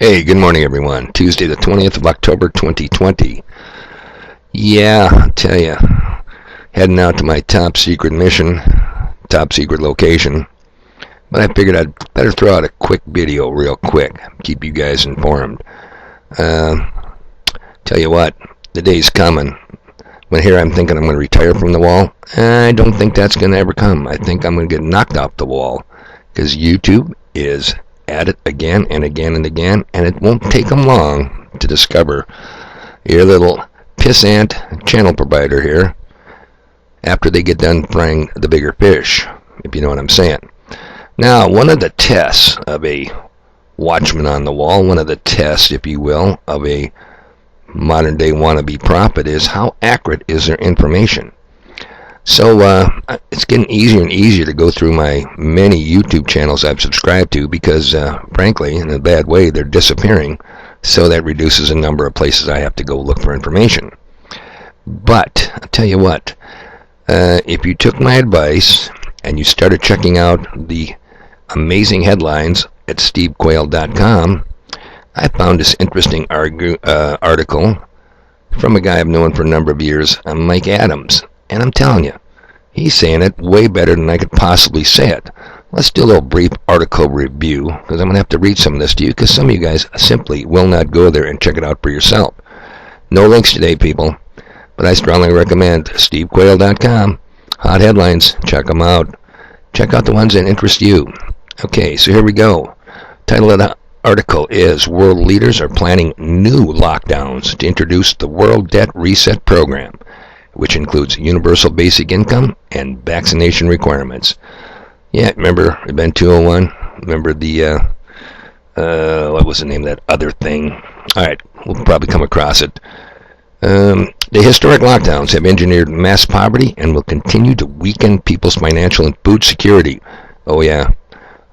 Hey, good morning, everyone. Tuesday, the 20th of October, 2020. Yeah, I'll tell you, heading out to my top secret mission, top secret location. But I figured I'd better throw out a quick video real quick, keep you guys informed. Tell you what, the day's coming when here I'm thinking I'm going to retire from the wall. I don't think that's going to ever come. I think I'm going to get knocked off the wall because YouTube is at it again and again and again, and it won't take them long to discover your little pissant channel provider here after they get done frying the bigger fish, if you know what I'm saying. Now, one of the tests of a watchman on the wall, one of the tests, if you will, of a modern day wannabe prophet is how accurate is their information. So it's getting easier and easier to go through my many YouTube channels I've subscribed to because, frankly, in a bad way, they're disappearing. So that reduces the number of places I have to go look for information. But I'll tell you what, if you took my advice and you started checking out the amazing headlines at stevequayle.com, I found this interesting article from a guy I've known for a number of years, Mike Adams. And I'm telling you, he's saying it way better than I could possibly say it. Let's do a little brief article review, because I'm going to have to read some of this to you, because some of you guys simply will not go there and check it out for yourself. No links today, people, but I strongly recommend stevequayle.com. Hot headlines, check them out. Check out the ones that interest you. Okay, so here we go. Title of the article is World Leaders Are Planning New Lockdowns to Introduce the World Debt Reset Program, which includes universal basic income and vaccination requirements. Yeah, remember Event 201? Remember the, what was the name of that other thing? Alright, we'll probably come across it. The historic lockdowns have engineered mass poverty and will continue to weaken people's financial and food security. Oh yeah,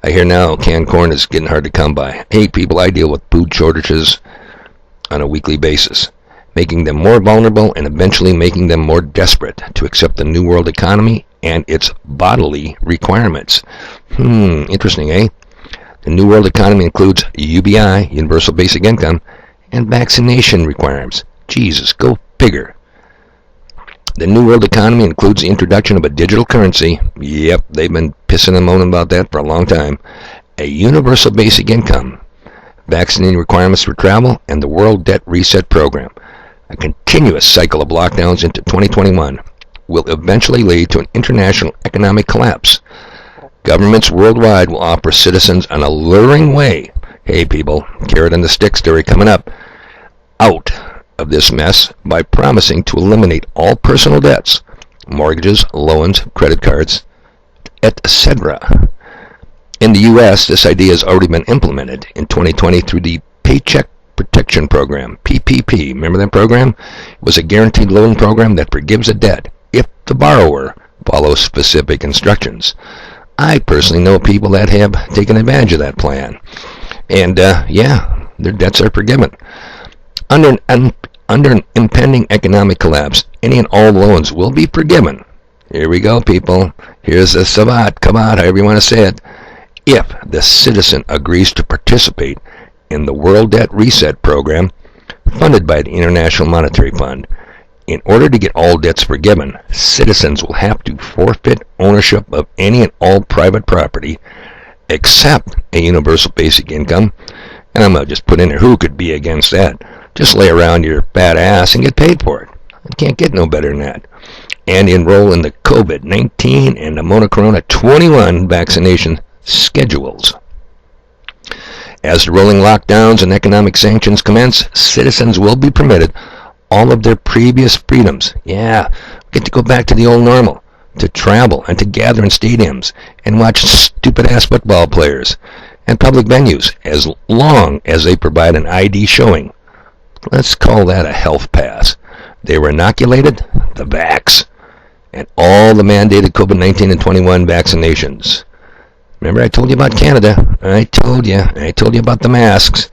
I hear now canned corn is getting hard to come by. Hey people, I deal with food shortages on a weekly basis, making them more vulnerable and eventually making them more desperate to accept the new world economy and its bodily requirements. Interesting, eh? The new world economy includes UBI, Universal Basic Income, and vaccination requirements. Jesus, go figure. The new world economy includes the introduction of a digital currency. Yep, they've been pissing and moaning about that for a long time. A universal basic income, vaccinating requirements for travel, and the World Debt Reset Program. A continuous cycle of lockdowns into 2021 will eventually lead to an international economic collapse. Governments worldwide will offer citizens an alluring way, hey people, carrot and the stick story coming up, out of this mess by promising to eliminate all personal debts, mortgages, loans, credit cards, etc. In the U.S., this idea has already been implemented in 2020 through the Paycheck Protection Program, PPP. Remember that program? It was a guaranteed loan program that forgives a debt if the borrower follows specific instructions. I personally know people that have taken advantage of that plan. And, yeah, their debts are forgiven. Under an impending economic collapse, any and all loans will be forgiven. Here we go, people. Here's the savat, kavat, however you want to say it. If the citizen agrees to participate in the World Debt Reset Program, funded by the International Monetary Fund. In order to get all debts forgiven, citizens will have to forfeit ownership of any and all private property, except a universal basic income. And I'm going to just put in there, who could be against that? Just lay around your fat ass and get paid for it. You can't get no better than that. And enroll in the COVID-19 and the Monocorona 21 vaccination schedules. As the rolling lockdowns and economic sanctions commence, citizens will be permitted all of their previous freedoms. Yeah, get to go back to the old normal, to travel and to gather in stadiums and watch stupid-ass football players and public venues as long as they provide an ID showing. Let's call that a health pass. They were inoculated, the vax, and all the mandated COVID-19 and 21 vaccinations. Remember I told you about Canada? I told you about the masks.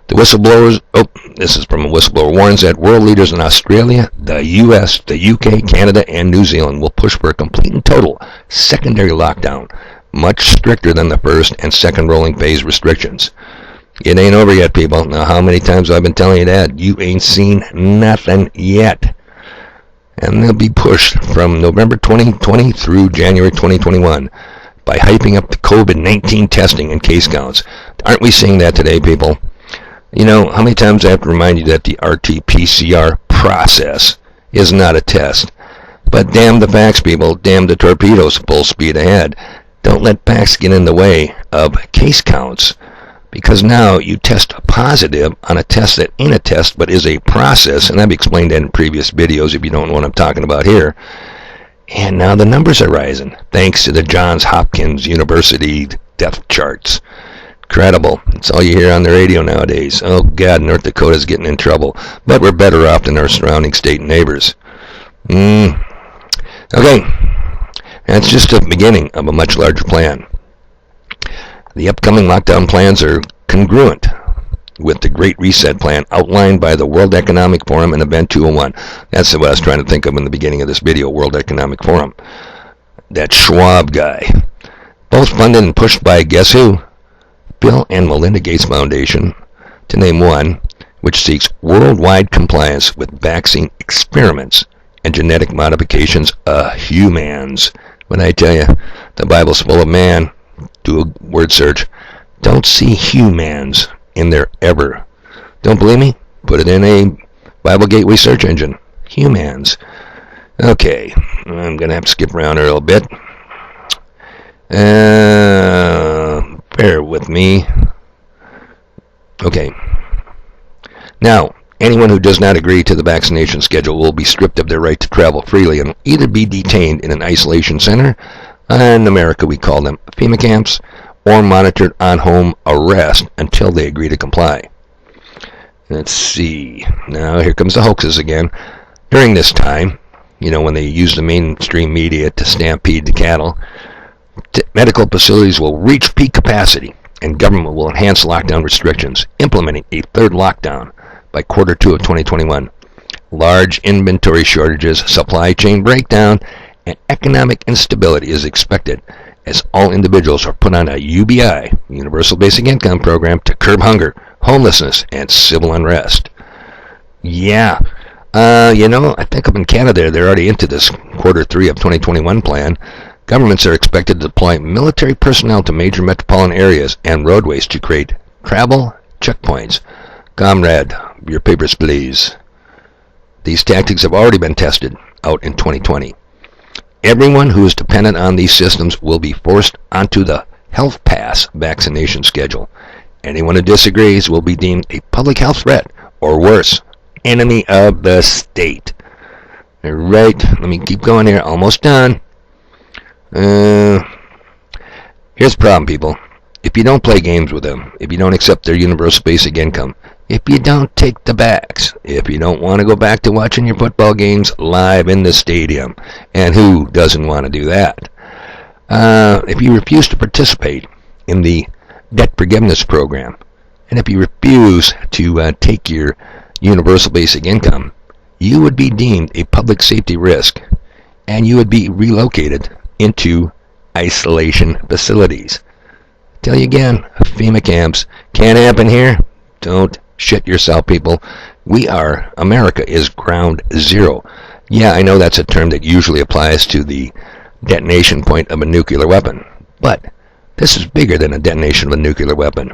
The whistleblowers, this is from a whistleblower, warns that world leaders in Australia, the US, the UK, Canada, and New Zealand will push for a complete and total secondary lockdown, much stricter than the first and second rolling phase restrictions. It ain't over yet, people. Now, how many times have I been telling you that? You ain't seen nothing yet. And they'll be pushed from November 2020 through January 2021 by hyping up the COVID-19 testing and case counts. Aren't we seeing that today, people? You know, how many times I have to remind you that the RT-PCR process is not a test? But damn the facts, people. Damn the torpedoes. Full speed ahead. Don't let facts get in the way of case counts. Because now you test positive on a test that ain't a test but is a process. And I've explained that in previous videos if you don't know what I'm talking about here. And now the numbers are rising thanks to the Johns Hopkins University death charts. Incredible. It's all you hear on the radio nowadays. Oh, God, North Dakota's getting in trouble. But we're better off than our surrounding state neighbors. Okay. That's just the beginning of a much larger plan. The upcoming lockdown plans are congruent with the Great Reset plan outlined by the World Economic Forum and Event 201. That's what I was trying to think of in the beginning of this video, World Economic Forum. That Schwab guy. Both funded and pushed by, guess who? Bill and Melinda Gates Foundation, to name one, which seeks worldwide compliance with vaccine experiments and genetic modifications of humans. When I tell you, the Bible's full of man, do a word search. Don't see humans in there ever. Don't believe me? Put it in a Bible Gateway search engine. Humans. Okay, I'm going to have to skip around a little bit. Bear with me. Okay. Now, anyone who does not agree to the vaccination schedule will be stripped of their right to travel freely and either be detained in an isolation center, in America we call them FEMA camps, or monitored on home arrest until they agree to comply. Let's see. Now here comes the hoaxes again. During this time, you know, when they use the mainstream media to stampede the cattle, medical facilities will reach peak capacity and government will enhance lockdown restrictions, implementing a third lockdown by Q2 of 2021. Large inventory shortages, supply chain breakdown, and economic instability is expected as all individuals are put on a UBI, Universal Basic Income program, to curb hunger, homelessness, and civil unrest. Yeah, you know, I think up in Canada, they're already into this Q3 of 2021 plan. Governments are expected to deploy military personnel to major metropolitan areas and roadways to create travel checkpoints. Comrade, your papers, please. These tactics have already been tested out in 2020. Everyone who is dependent on these systems will be forced onto the Health Pass vaccination schedule. Anyone who disagrees will be deemed a public health threat, or worse, enemy of the state. All right, let me keep going here. Almost done. Here's the problem, people. If you don't play games with them, if you don't accept their universal basic income, if you don't take the backs, if you don't want to go back to watching your football games live in the stadium, and who doesn't want to do that? If you refuse to participate in the debt forgiveness program, and if you refuse to take your universal basic income, you would be deemed a public safety risk, and you would be relocated into isolation facilities. Tell you again, FEMA camps can't happen here. Don't shit yourself, people. America is ground zero. Yeah, I know that's a term that usually applies to the detonation point of a nuclear weapon, but this is bigger than a detonation of a nuclear weapon.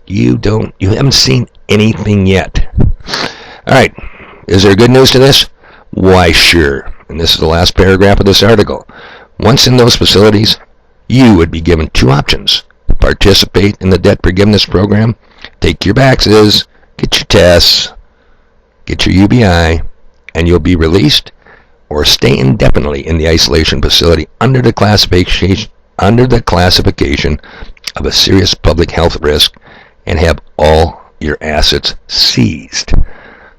You haven't seen anything yet. All right, is there good news to this? Why, sure. And this is the last paragraph of this article. Once in those facilities, you would be given two options. Participate in the debt forgiveness program, take your vaxes, get your tests, get your UBI, and you'll be released, or stay indefinitely in the isolation facility under the classification of a serious public health risk and have all your assets seized.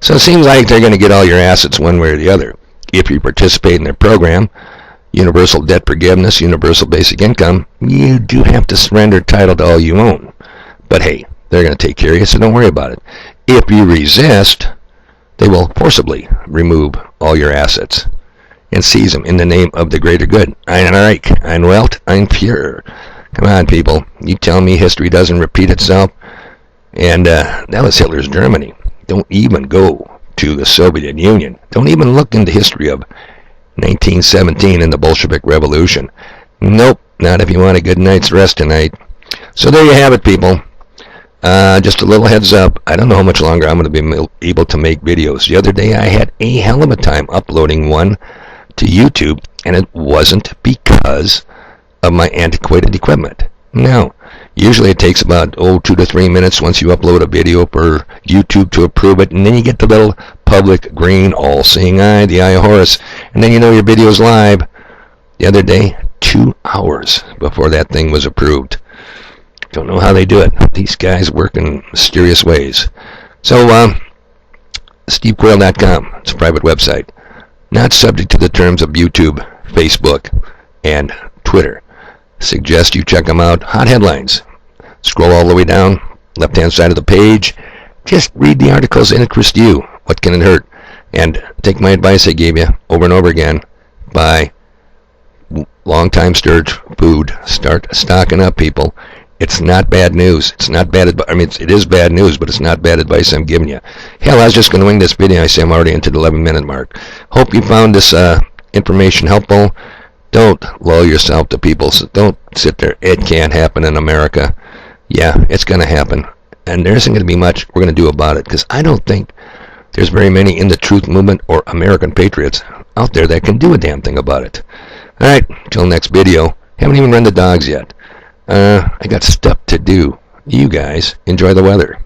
So it seems like they're going to get all your assets one way or the other. If you participate in their program, Universal Debt Forgiveness, Universal Basic Income, you do have to surrender title to all you own. But hey, they're going to take care of you, so don't worry about it. If you resist, they will forcibly remove all your assets and seize them in the name of the greater good. Ein Reich, ein Welt, ein Führer. Come on, people. You tell me history doesn't repeat itself? And that was Hitler's Germany. Don't even go to the Soviet Union. Don't even look into history of 1917 and the Bolshevik Revolution. Nope, not if you want a good night's rest tonight. So there you have it, people. Just a little heads up, I don't know how much longer I'm going to be able to make videos. The other day I had a hell of a time uploading one to YouTube, and it wasn't because of my antiquated equipment. No. Usually it takes about 2 to 3 minutes once you upload a video for YouTube to approve it, and then you get the little public green all-seeing eye, the eye of Horus, and then you know your video's live. The other day, 2 hours before that thing was approved. Don't know how they do it. These guys work in mysterious ways. So, SteveQuail.com. It's a private website. Not subject to the terms of YouTube, Facebook, and Twitter. Suggest you check them out. Hot headlines. Scroll all the way down, left-hand side of the page. Just read the articles that interest you. What can it hurt? And take my advice I gave you over and over again. Buy long-time storage food. Start stocking up, people. It's not bad news. It's not bad. I mean, it is bad news, but it's not bad advice I'm giving you. Hell, I was just going to wing this video. I say I'm already into the 11-minute mark. Hope you found this information helpful. Don't lull yourself to people. So don't sit there. It can't happen in America. Yeah, it's going to happen. And there isn't going to be much we're going to do about it, because I don't think there's very many in the truth movement or American patriots out there that can do a damn thing about it. All right, till next video. Haven't even run the dogs yet. I got stuff to do. You guys enjoy the weather.